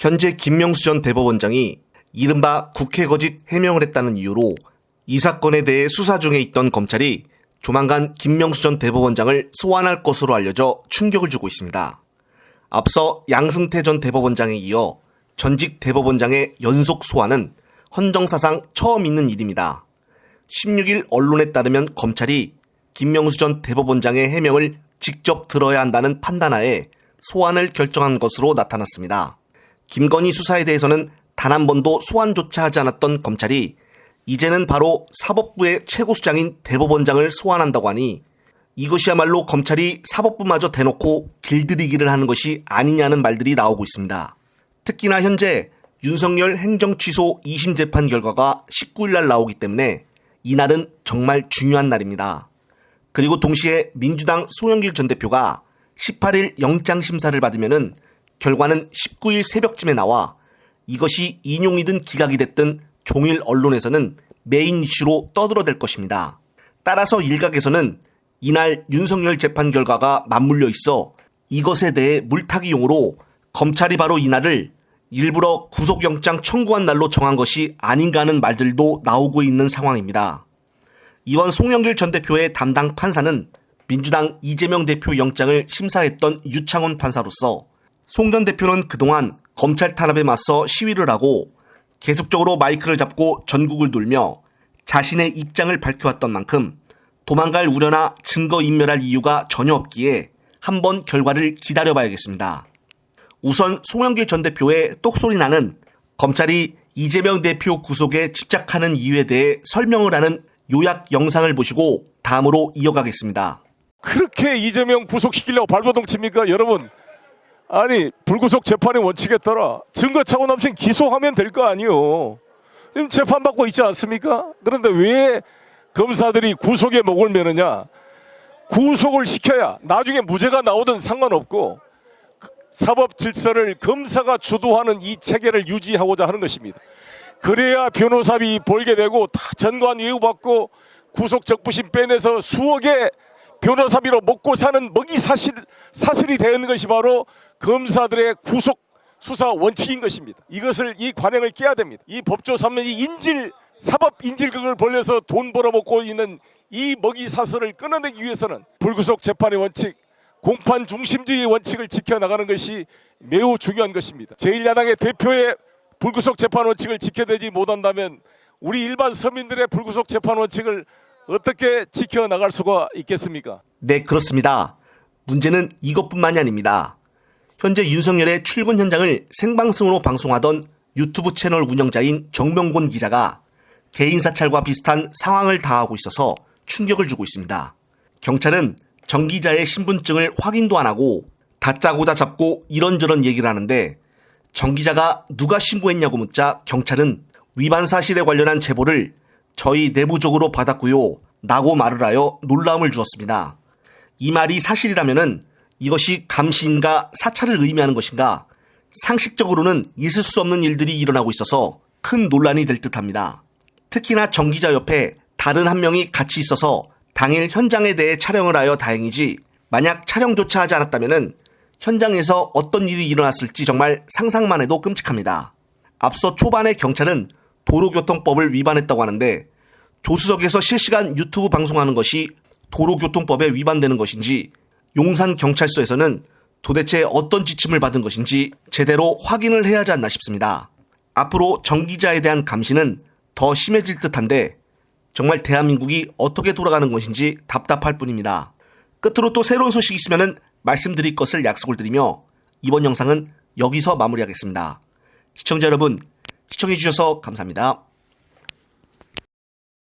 현재 김명수 전 대법원장이 이른바 국회 거짓 해명을 했다는 이유로 이 사건에 대해 수사 중에 있던 검찰이 조만간 김명수 전 대법원장을 소환할 것으로 알려져 충격을 주고 있습니다. 앞서 양승태 전 대법원장에 이어 전직 대법원장의 연속 소환은 헌정사상 처음 있는 일입니다. 16일 언론에 따르면 검찰이 김명수 전 대법원장의 해명을 직접 들어야 한다는 판단하에 소환을 결정한 것으로 나타났습니다. 김건희 수사에 대해서는 단 한 번도 소환조차 하지 않았던 검찰이 이제는 바로 사법부의 최고수장인 대법원장을 소환한다고 하니 이것이야말로 검찰이 사법부마저 대놓고 길들이기를 하는 것이 아니냐는 말들이 나오고 있습니다. 특히나 현재 윤석열 행정취소 2심 재판 결과가 19일 날 나오기 때문에 이날은 정말 중요한 날입니다. 그리고 동시에 민주당 송영길 전 대표가 18일 영장심사를 받으면은 결과는 19일 새벽쯤에 나와 이것이 인용이든 기각이 됐든 종일 언론에서는 메인 이슈로 떠들어댈 것입니다. 따라서 일각에서는 이날 윤석열 재판 결과가 맞물려 있어 이것에 대해 물타기용으로 검찰이 바로 이날을 일부러 구속영장 청구한 날로 정한 것이 아닌가 하는 말들도 나오고 있는 상황입니다. 이번 송영길 전 대표의 담당 판사는 민주당 이재명 대표 영장을 심사했던 유창훈 판사로서 송 전 대표는 그동안 검찰 탄압에 맞서 시위를 하고 계속적으로 마이크를 잡고 전국을 돌며 자신의 입장을 밝혀왔던 만큼 도망갈 우려나 증거인멸할 이유가 전혀 없기에 한번 결과를 기다려봐야겠습니다. 우선 송영길 전 대표의 똑소리 나는 검찰이 이재명 대표 구속에 집착하는 이유에 대해 설명을 하는 요약 영상을 보시고 다음으로 이어가겠습니다. 그렇게 이재명 구속시키려고 발버둥 칩니까? 여러분, 아니 불구속 재판의 원칙에 따라 증거 차원 없이 기소하면 될 거 아니요. 지금 재판받고 있지 않습니까? 그런데 왜 검사들이 구속에 목을 매느냐? 구속을 시켜야 나중에 무죄가 나오든 상관없고 사법 질서를 검사가 주도하는 이 체계를 유지하고자 하는 것입니다. 그래야 변호사비 벌게 되고 다 전관 예우받고 구속 적부심 빼내서 수억의 변호사비로 먹고 사는 먹이 사슬이 되는 것이 바로 검사들의 구속 수사 원칙인 것입니다. 이 관행을 깨야 됩니다. 이 법조 3년 이 사법 인질극을 벌려서 돈 벌어먹고 있는 이 먹이 사슬을 끊어내기 위해서는 불구속 재판의 원칙, 공판 중심주의의 원칙을 지켜나가는 것이 매우 중요한 것입니다. 제1야당의 대표의 불구속 재판 원칙을 지켜내지 못한다면 우리 일반 서민들의 불구속 재판 원칙을 어떻게 지켜나갈 수가 있겠습니까? 네, 그렇습니다. 문제는 이것뿐만이 아닙니다. 현재 윤석열의 출근 현장을 생방송으로 방송하던 유튜브 채널 운영자인 정명곤 기자가 개인 사찰과 비슷한 상황을 당하고 있어서 충격을 주고 있습니다. 경찰은 정 기자의 신분증을 확인도 안 하고 다짜고짜 잡고 이런저런 얘기를 하는데 정 기자가 누가 신고했냐고 묻자 경찰은 위반 사실에 관련한 제보를 저희 내부적으로 받았고요 라고 말을 하여 놀라움을 주었습니다. 이 말이 사실이라면은 이것이 감시인가 사찰을 의미하는 것인가 상식적으로는 있을 수 없는 일들이 일어나고 있어서 큰 논란이 될 듯합니다. 특히나 정 기자 옆에 다른 한 명이 같이 있어서 당일 현장에 대해 촬영을 하여 다행이지 만약 촬영조차 하지 않았다면 현장에서 어떤 일이 일어났을지 정말 상상만 해도 끔찍합니다. 앞서 초반에 경찰은 도로교통법을 위반했다고 하는데 조수석에서 실시간 유튜브 방송하는 것이 도로교통법에 위반되는 것인지 용산경찰서에서는 도대체 어떤 지침을 받은 것인지 제대로 확인을 해야 하지 않나 싶습니다. 앞으로 정 기자에 대한 감시는 더 심해질 듯한데 정말 대한민국이 어떻게 돌아가는 것인지 답답할 뿐입니다. 끝으로 또 새로운 소식이 있으면 말씀드릴 것을 약속을 드리며 이번 영상은 여기서 마무리하겠습니다. 시청자 여러분, 시청해주셔서 감사합니다.